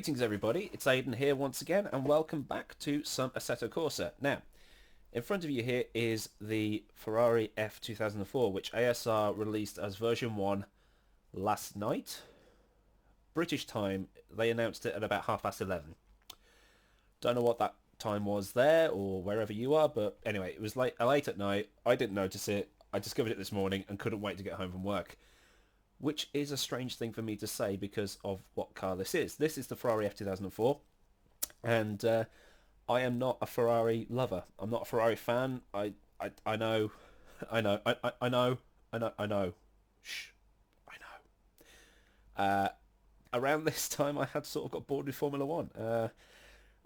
Greetings everybody, it's Aidan here once again and welcome back to some Assetto Corsa. Now, in front of you here is the Ferrari F2004 which ASR released as version 1 last night. British time, they announced it at about 11:30. Don't know what that time was there or wherever you are, but anyway, it was late at night. I didn't notice it. I discovered it this morning and couldn't wait to get home from work. Which is a strange thing for me to say because of what car this is. This is the Ferrari F2004, and I am not a Ferrari lover. I'm not a Ferrari fan. I know, I know. Shh, I know. Around this time, I had sort of got bored with Formula One.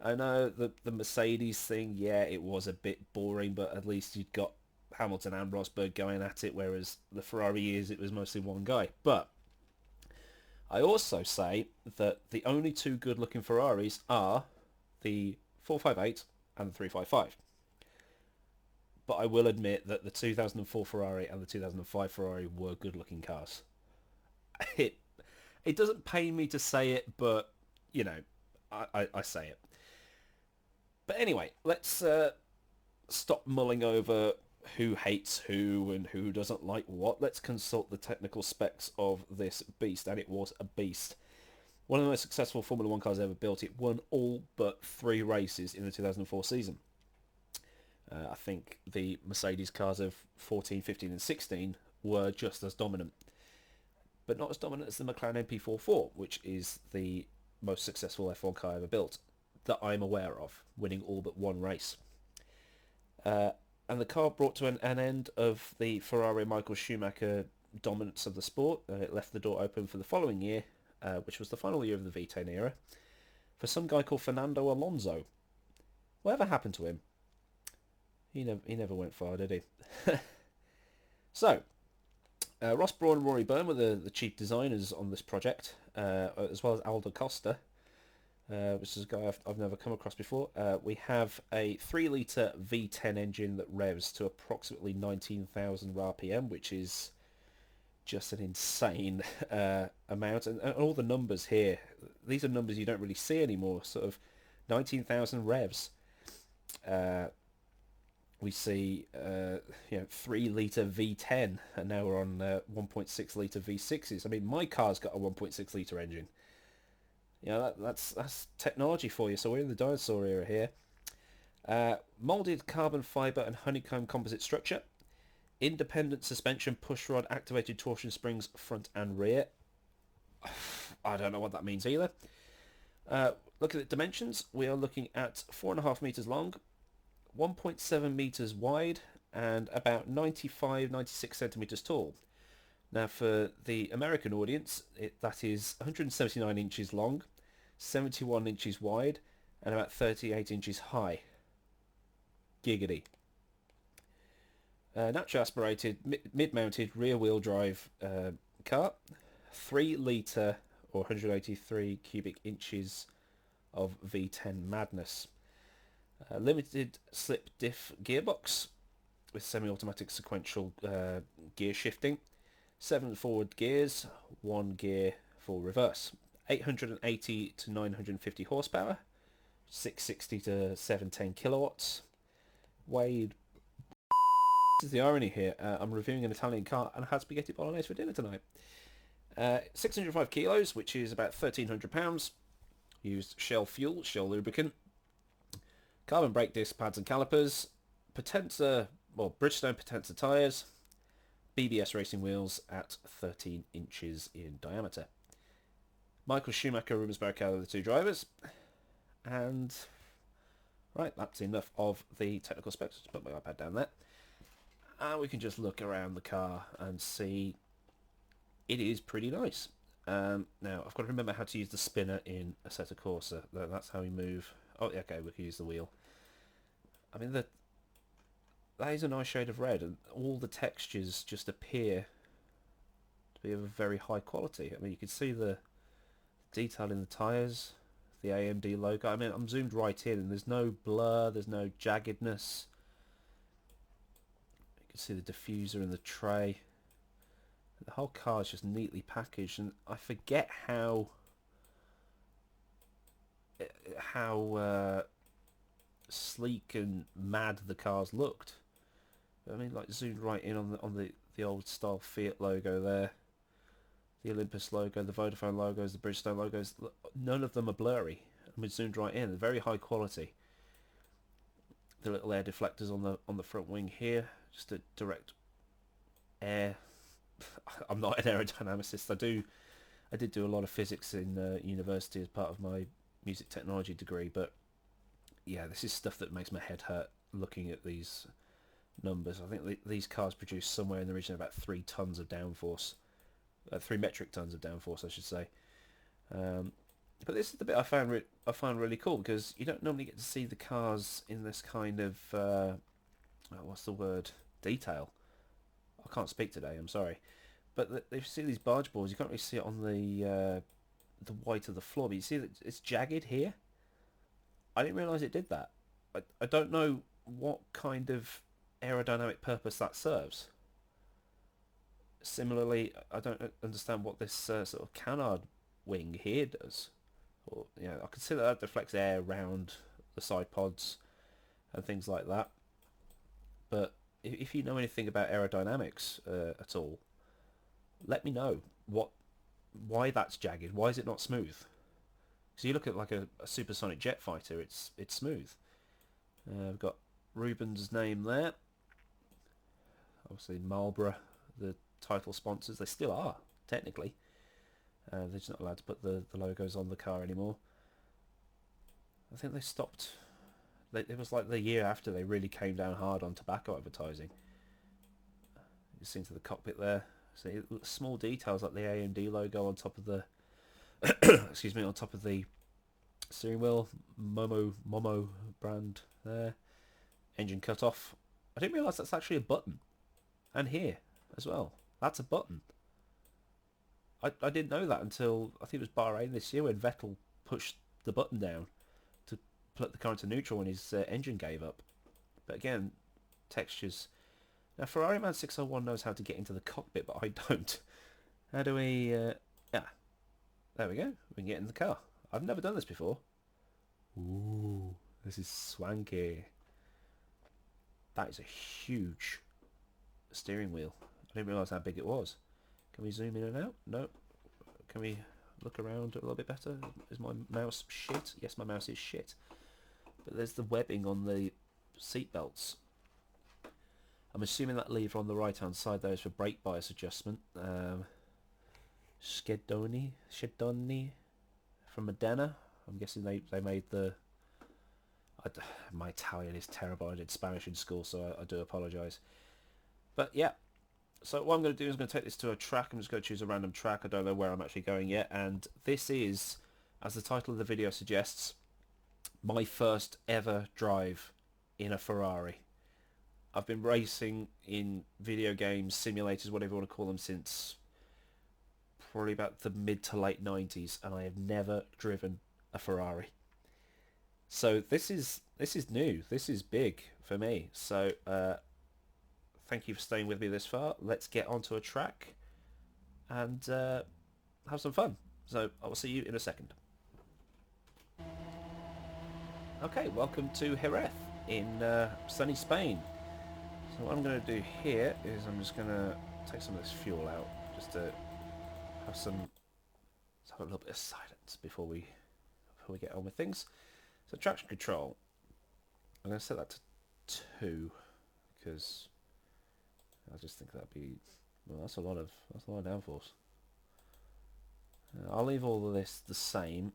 I know the Mercedes thing. Yeah, it was a bit boring, but at least you'd got Hamilton and Rosberg going at it, whereas the Ferrari years it was mostly one guy. But I also say that the only two good looking Ferraris are the 458 and the 355. But I will admit that the 2004 Ferrari and the 2005 Ferrari were good looking cars. It doesn't pain me to say it, but you know, I say it. But anyway, let's stop mulling over who hates who and who doesn't like what. Let's consult the technical specs of this beast, and it was a beast. One of the most successful Formula 1 cars ever built. It won all but 3 races in the 2004 season. I think the Mercedes cars of 14, 15 and 16 were just as dominant, but not as dominant as the McLaren MP44, which is the most successful F1 car ever built that I'm aware of, winning all but 1 race. And the car brought to an end of the Ferrari Michael Schumacher dominance of the sport. It left the door open for the following year, which was the final year of the V10 era, for some guy called Fernando Alonso. Whatever happened to him? He never went far, did he? So, Ross Brawn and Rory Byrne were the chief designers on this project, as well as Aldo Costa, which is a guy I've never come across before. We have a 3-litre V10 engine that revs to approximately 19,000 RPM, which is just an insane amount. And all the numbers here, these are numbers you don't really see anymore, sort of 19,000 revs. We see 3-litre V10, and now we're on 1.6-litre V6s. I mean, my car's got a 1.6-litre engine. Yeah, that's technology for you. So we're in the dinosaur era here. Molded carbon fibre and honeycomb composite structure. Independent suspension, pushrod, activated torsion springs, front and rear. I don't know what that means either. Look at the dimensions. We are looking at 4.5 metres long, 1.7 metres wide, and about 96 centimetres tall. Now for the American audience, that is 179 inches long, 71 inches wide, and about 38 inches high. Giggity. Naturally aspirated, mid-mounted, rear-wheel drive car. 3-litre or 183 cubic inches of V10 madness. Limited slip diff gearbox with semi-automatic sequential gear shifting. 7 forward gears, 1 gear for reverse. 880 to 950 horsepower, 660 to 710 kilowatts. Weighed. This is the irony here. I'm reviewing an Italian car and I had spaghetti bolognese for dinner tonight. 605 kilos, which is about 1,300 pounds. Used Shell fuel, Shell lubricant. Carbon brake disc pads and calipers. Potenza, Bridgestone Potenza tyres. BBS racing wheels at 13 inches in diameter. Michael Schumacher, Rubens Barrichello are the 2 drivers. And, right, that's enough of the technical specs. Just put my iPad down there. And we can just look around the car and see it is pretty nice. Now, I've got to remember how to use the spinner in Assetto Corsa. That's how we move. Oh, yeah, okay, we can use the wheel. I mean, that is a nice shade of red, and all the textures just appear to be of a very high quality. I mean, you can see the detail in the tyres, the AMD logo. I mean, I'm zoomed right in, and there's no blur, there's no jaggedness. You can see the diffuser in the tray. The whole car is just neatly packaged, and I forget how how sleek and mad the cars looked. I mean, like zoomed right in on the old style Fiat logo there, the Olympus logo, the Vodafone logos, the Bridgestone logos. None of them are blurry. I mean, zoomed right in. They're very high quality. The little air deflectors on the front wing here, just a direct air. I'm not an aerodynamicist. I did do a lot of physics in university as part of my music technology degree, but yeah, this is stuff that makes my head hurt looking at these numbers. I think these cars produce somewhere in the region of about 3 tons of downforce, 3 metric tons of downforce, I should say. But this is the bit I find really cool, because you don't normally get to see the cars in this kind of what's the word, detail. I can't speak today. I'm sorry, but if you see these barge boards, you can't really see it on the white of the floor, but you see that it's jagged here. I didn't realise it did that. I don't know what kind of aerodynamic purpose that serves. Similarly, I don't understand what this sort of canard wing here does. Or, you know, I can see that deflects air around the side pods and things like that. But if you know anything about aerodynamics at all, let me know why that's jagged. Why is it not smooth? So you look at like a supersonic jet fighter, it's smooth. We've got Ruben's name there. Obviously Marlboro, the title sponsors. They still are, technically. They're just not allowed to put the logos on the car anymore. I think they stopped. It was like the year after they really came down hard on tobacco advertising. You see into the cockpit there. See small details like the AMD logo on top of the excuse me, on top of the steering wheel, Momo brand there. Engine cut off. I didn't realise that's actually a button. And here as well. That's a button. I didn't know that until I think it was Bahrain this year when Vettel pushed the button down to put the car into neutral when his engine gave up. But again, textures. Now Ferrari Man 601 knows how to get into the cockpit, but I don't. How do we... yeah. There we go. We can get in the car. I've never done this before. Ooh, this is swanky. That is a huge steering wheel. I didn't realise how big it was. Can we zoom in and out? No. Can we look around a little bit better? Is my mouse shit? Yes, my mouse is shit. But there's the webbing on the seat belts. I'm assuming that lever on the right hand side there is for brake bias adjustment. Schedoni from Modena. I'm guessing they made the... my Italian is terrible. I did Spanish in school, so I do apologise. But yeah, so what I'm going to do is I'm going to take this to a track. I'm just going to choose a random track. I don't know where I'm actually going yet. And this is, as the title of the video suggests, my first ever drive in a Ferrari. I've been racing in video games, simulators, whatever you want to call them, since probably about the mid to late 90s, and I have never driven a Ferrari. So this is new. This is big for me. So thank you for staying with me this far. Let's get onto a track and have some fun. So I will see you in a second. Okay, welcome to Jerez in sunny Spain. So what I'm going to do here is I'm just going to take some of this fuel out just to have a little bit of silence before we get on with things. So traction control, I'm going to set that to 2 because I just think that'd be, well, that's a lot of downforce. I'll leave all of this the same.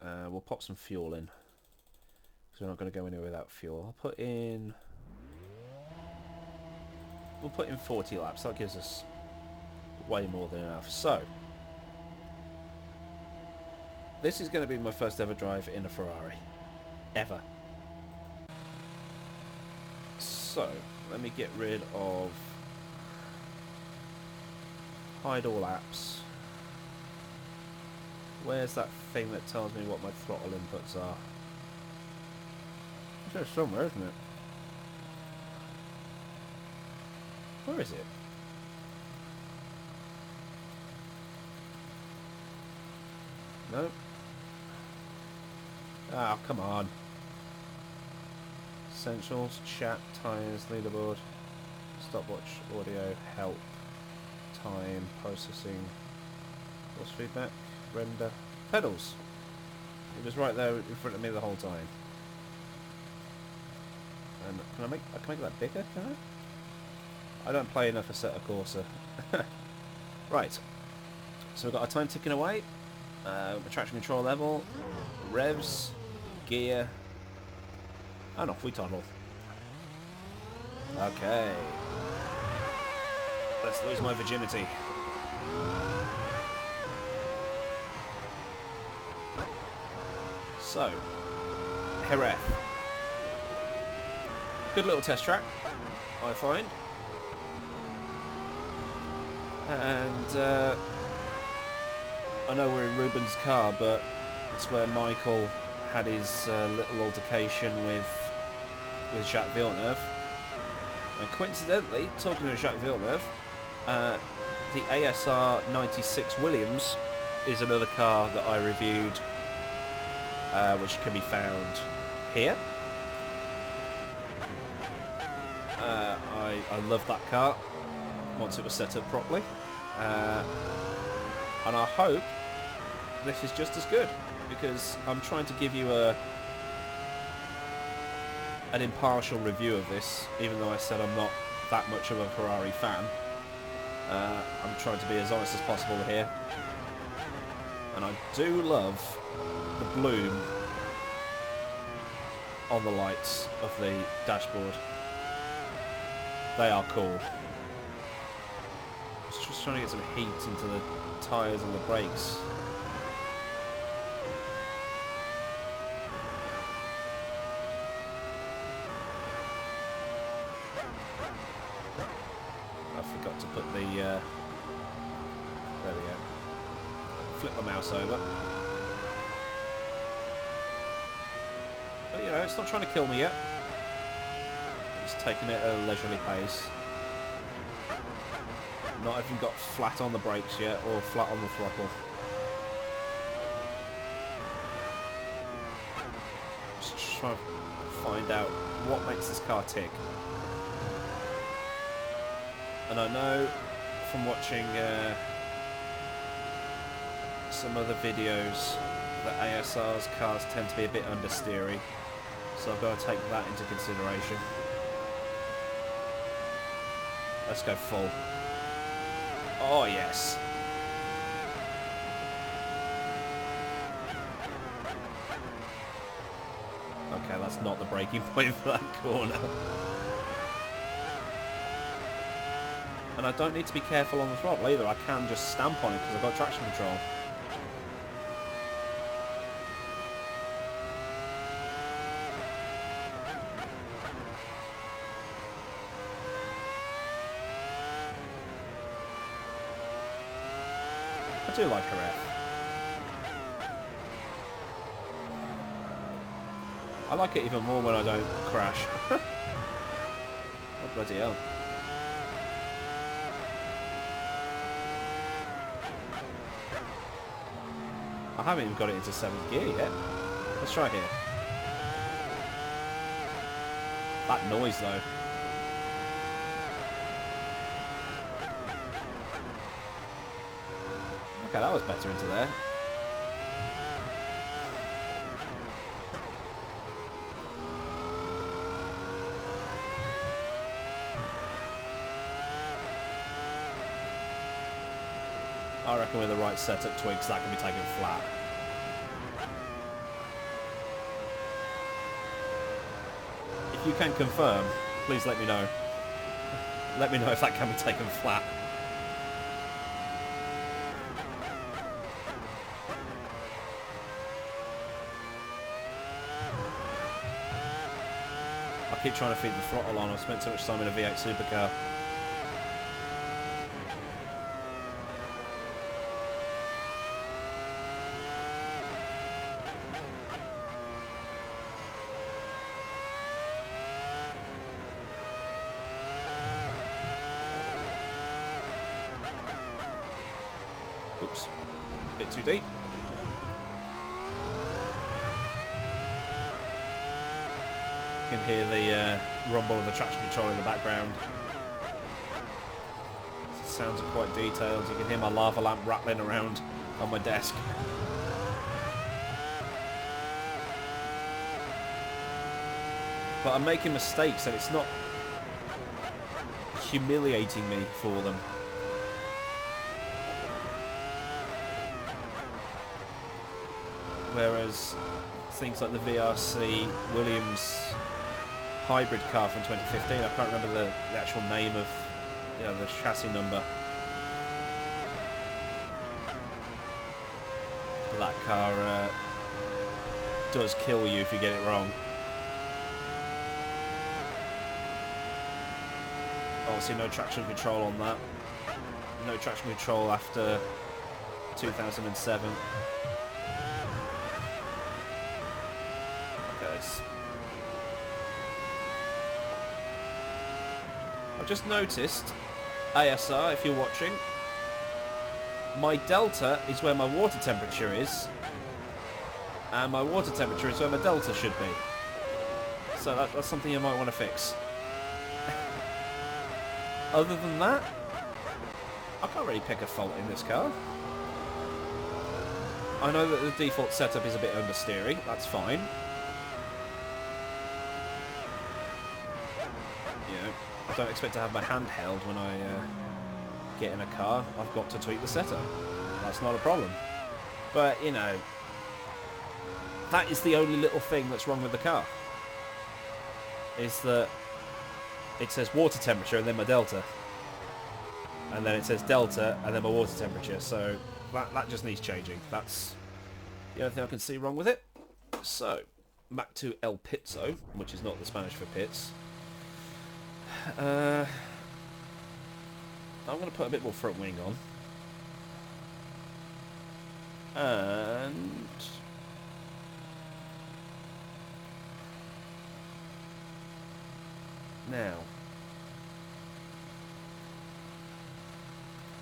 We'll pop some fuel in because we're not going to go anywhere without fuel. We'll put in 40 laps. That gives us way more than enough. So this is going to be my first ever drive in a Ferrari, ever. So let me get rid of hide all apps. Where's that thing that tells me what my throttle inputs are? It's there somewhere, isn't it? Where is it? No. Oh, come on. Essentials, chat, tyres, leaderboard, stopwatch, audio, help, time, processing, force feedback, render, pedals. It was right there in front of me the whole time. And can I make that bigger, can I? I don't play enough Assetto Corsa. Right. So we've got our time ticking away. Traction control level, revs, gear, and off we toddle. Okay. Let's lose my virginity. So, Jerez. Good little test track, I find. And I know we're in Ruben's car, but it's where Michael had his little altercation with Jacques Villeneuve. And coincidentally, talking to Jacques Villeneuve, the ASR 96 Williams is another car that I reviewed, which can be found here. I love that car once it was set up properly, and I hope this is just as good, because I'm trying to give you an impartial review of this, even though I said I'm not that much of a Ferrari fan. I'm trying to be as honest as possible here, and I do love the bloom on the lights of the dashboard. They are cool. Just trying to get some heat into the tyres and the brakes. I forgot to put the there we go. Flip the mouse over. But you know, it's not trying to kill me yet. It's taking it at a leisurely pace. Not even got flat on the brakes yet, or flat on the throttle. Just trying to find out what makes this car tick. And I know from watching some other videos that ASR's cars tend to be a bit understeery, so I've got to take that into consideration. Let's go full. Oh yes. Okay, that's not the braking point for that corner. And I don't need to be careful on the throttle either. I can just stamp on it because I've got traction control. I do like Jerez. I like it even more when I don't crash. Oh bloody hell. I haven't even got it into 7th gear yet. Let's try here. That noise though. Okay, that was better into there. I reckon with the right setup twigs that can be taken flat. If you can confirm, please let me know. Let me know if that can be taken flat. I keep trying to feed the throttle on. I've spent too much time in a V8 supercar. Oops, a bit too deep. can hear the rumble of the traction control in the background. Sounds are quite detailed. You can hear my lava lamp rattling around on my desk. But I'm making mistakes and it's not humiliating me for them. Whereas things like the VRC Williams hybrid car from 2015, I can't remember the actual name of the chassis number. That car does kill you if you get it wrong. Obviously no traction control on that. No traction control after 2007. I've just noticed, ASR, if you're watching, my delta is where my water temperature is, and my water temperature is where my delta should be. So that's something you might want to fix. Other than that, I can't really pick a fault in this car. I know that the default setup is a bit understeery, that's fine. I don't expect to have my hand held when I get in a car. I've got to tweak the setup. That's not a problem. But, you know, that is the only little thing that's wrong with the car. Is that it says water temperature and then my delta. And then it says delta and then my water temperature. So that just needs changing. That's the only thing I can see wrong with it. So, back to El Pizzo, which is not the Spanish for pits. I'm going to put a bit more front wing on. And now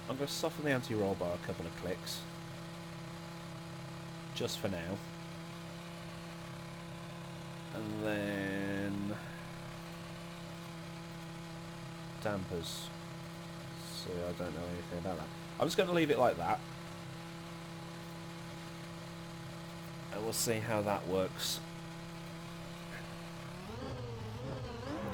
I'm going to soften the anti-roll bar a couple of clicks. Just for now. And then dampers. See, I don't know anything about that. I'm just going to leave it like that. And we'll see how that works.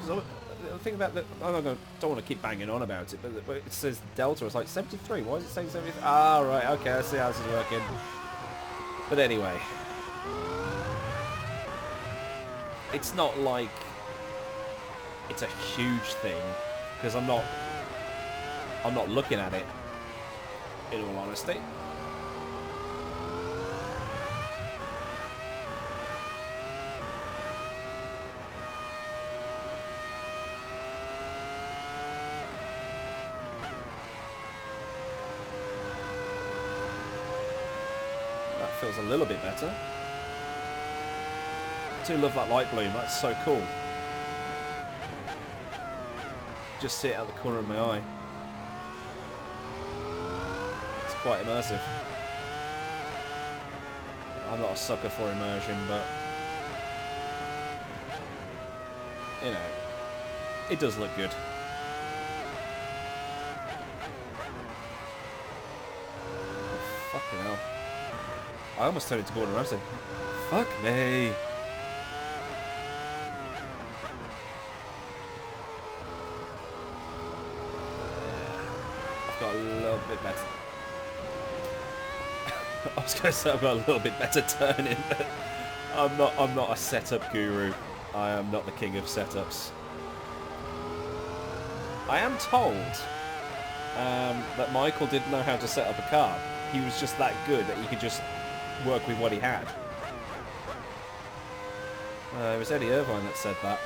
Because the thing about the... I don't want to keep banging on about it, but it says Delta. It's like 73. Why is it saying 73? Ah, right. Okay, I see how this is working. But anyway. It's not like it's a huge thing. Because I'm not looking at it, in all honesty. That feels a little bit better. I do love that light bloom, that's so cool. Just see it out the corner of my eye. It's quite immersive. I'm not a sucker for immersion, but you know, it does look good. Oh, fucking hell. I almost turned it to Gordon Ramsay. Fuck me. Got a little bit better. I was going to say I've got a little bit better turning. I'm not a setup guru. I am not the king of setups. I am told that Michael didn't know how to set up a car. He was just that good that he could just work with what he had. It was Eddie Irvine that said that.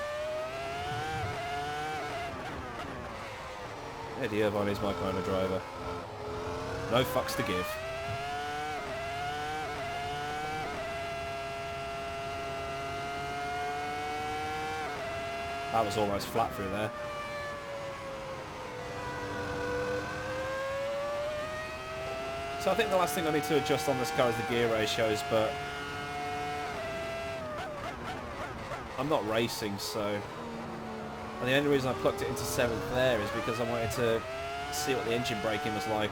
Eddie Irvine is my kind of driver. No fucks to give. That was almost flat through there. So I think the last thing I need to adjust on this car is the gear ratios, but I'm not racing, so... And the only reason I plucked it into 7th there is because I wanted to see what the engine braking was like.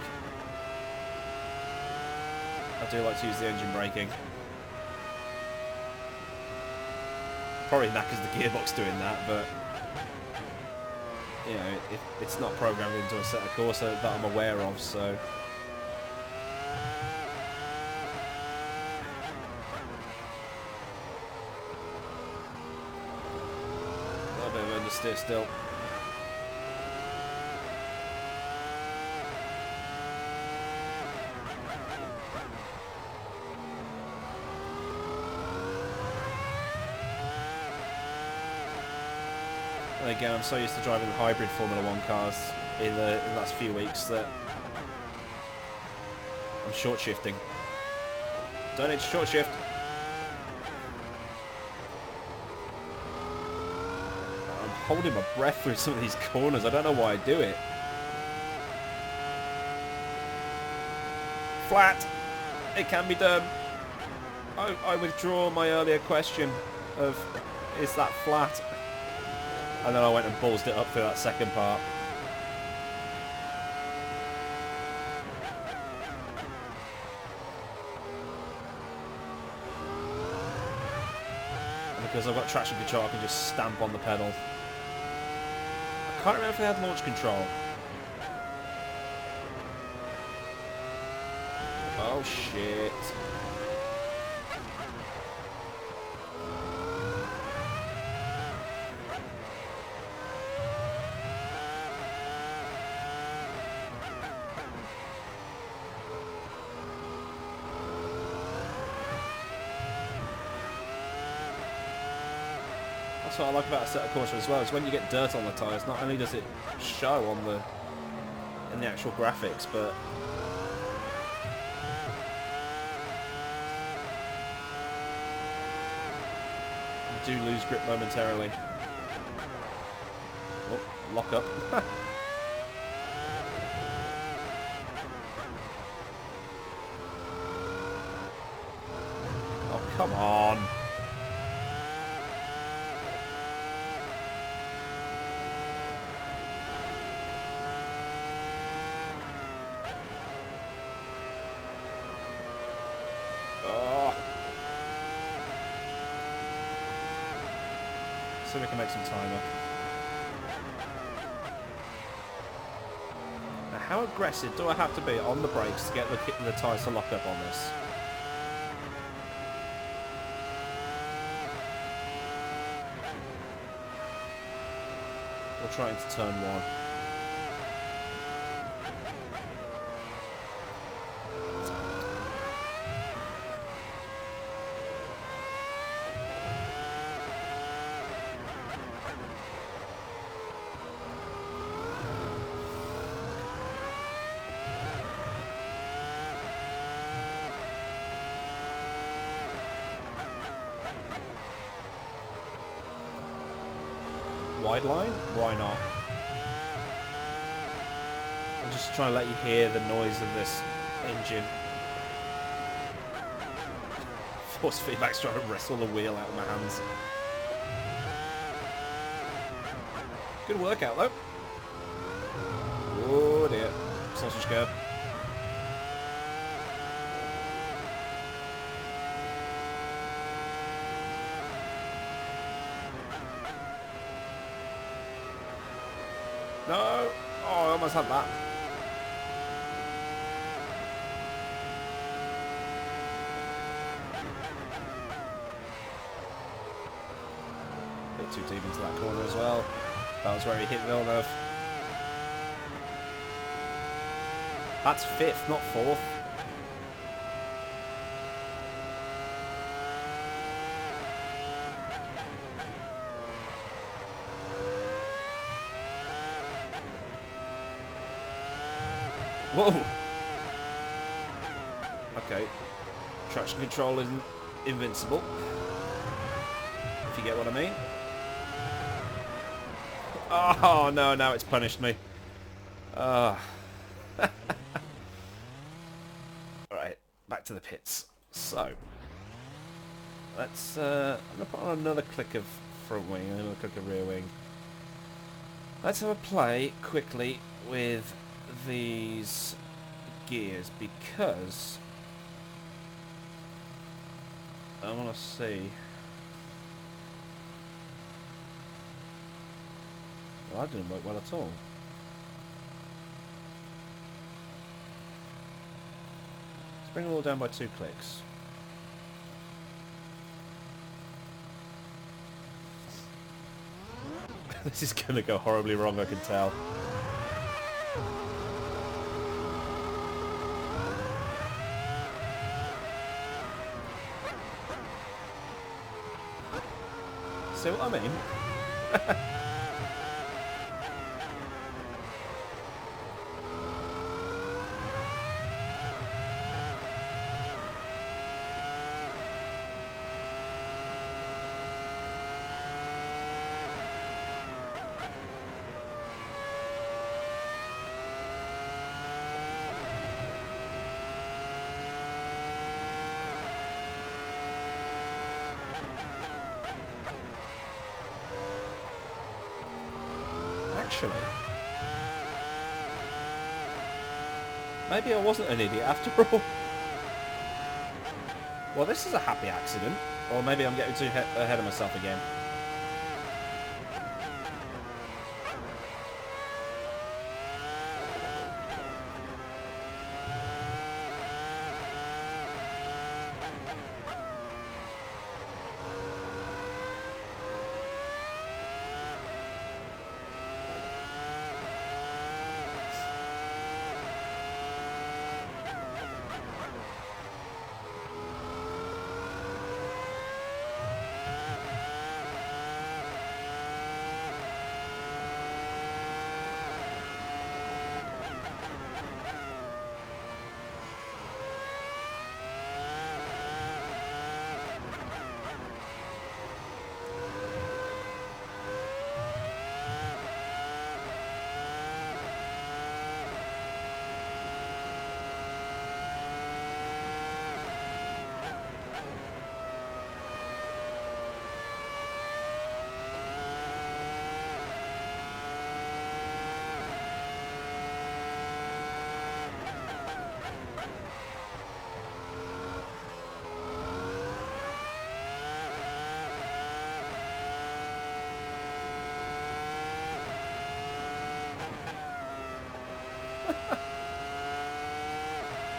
I do like to use the engine braking. Probably knackers the gearbox doing that, but... You know, it's not programmed into Assetto Corsa that I'm aware of, so... A little bit of understeer still. And again, I'm so used to driving hybrid Formula 1 cars in the last few weeks that I'm short shifting. Don't need to short shift. I'm holding my breath through some of these corners. I don't know why I do it. Flat. It can be done. I withdraw my earlier question of, is that flat? And then I went and ballsed it up through that second part. And because I've got traction control, I can just stamp on the pedal. I can't remember if they had launch control. Oh shit. That's what I like about Assetto Corsa as well, is when you get dirt on the tyres, not only does it show on in the actual graphics, but you do lose grip momentarily. Oh, lock up. Oh, come on. So we can make some time up. Now, how aggressive do I have to be on the brakes to get the tyres to lock up on this? We'll try into turn 1. Wide line? Why not? I'm just trying to let you hear the noise of this engine. Force feedback's trying to wrestle the wheel out of my hands. Good workout though. Oh dear. Sausage curb. No! Oh, I almost had that. Bit too deep into that corner as well. That was where he hit Villeneuve. That's 5th, not 4th. Whoa! Okay. Traction control isn't invincible. If you get what I mean. Oh, no, now it's punished me. Alright, back to the pits. So, let's... I'm going to put on another click of front wing, and then we'll cook a rear wing. Let's have a play quickly with these gears, because I want to see. Well, that didn't work well at all. Let's bring it all down by 2 clicks. This is going to go horribly wrong, I can tell. See what I mean? Actually, maybe I wasn't an idiot after all. Well, this is a happy accident. Or maybe I'm getting too ahead of myself again.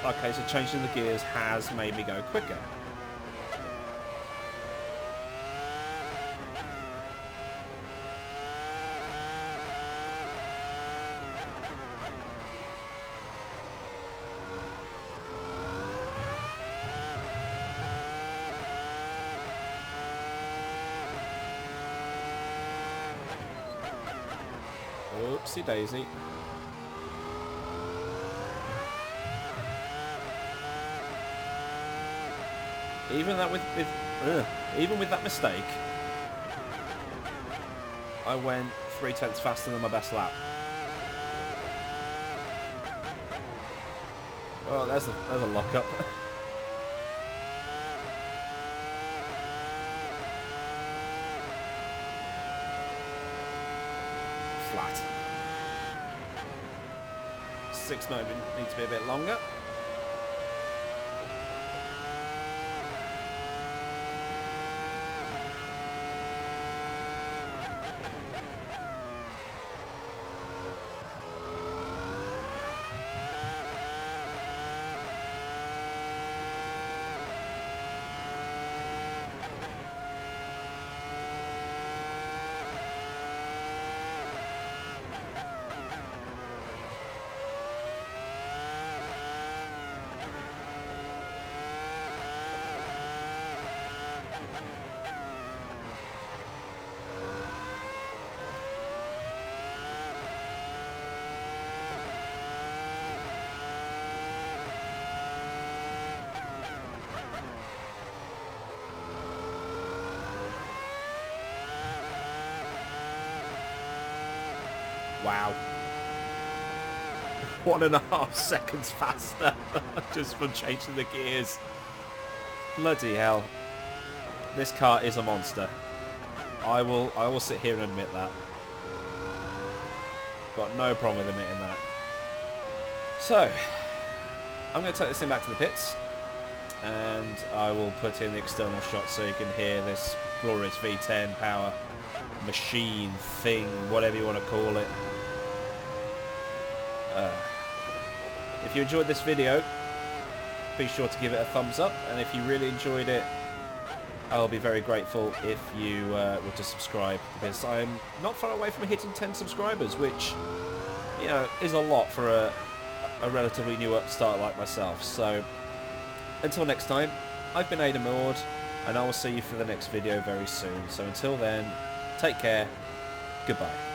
Okay, so changing the gears has made me go quicker. Oopsie daisy. Even with that mistake, I went 3/10 faster than my best lap. Oh, there's a lock-up. Flat. 6 maybe needs to be a bit longer. Wow. 1.5 seconds faster just from changing the gears. Bloody hell. This car is a monster. I will sit here and admit that. Got no problem with admitting that. So, I'm going to take this thing back to the pits, and I will put in the external shot so you can hear this glorious V10 power machine thing, whatever you want to call it. If you enjoyed this video, be sure to give it a thumbs up, and if you really enjoyed it, I'll be very grateful if you were to subscribe, because I'm not far away from hitting 10 subscribers, which, you know, is a lot for a relatively new upstart like myself. So until next time, I've been Adam Maud, and I will see you for the next video very soon. So until then, take care, goodbye.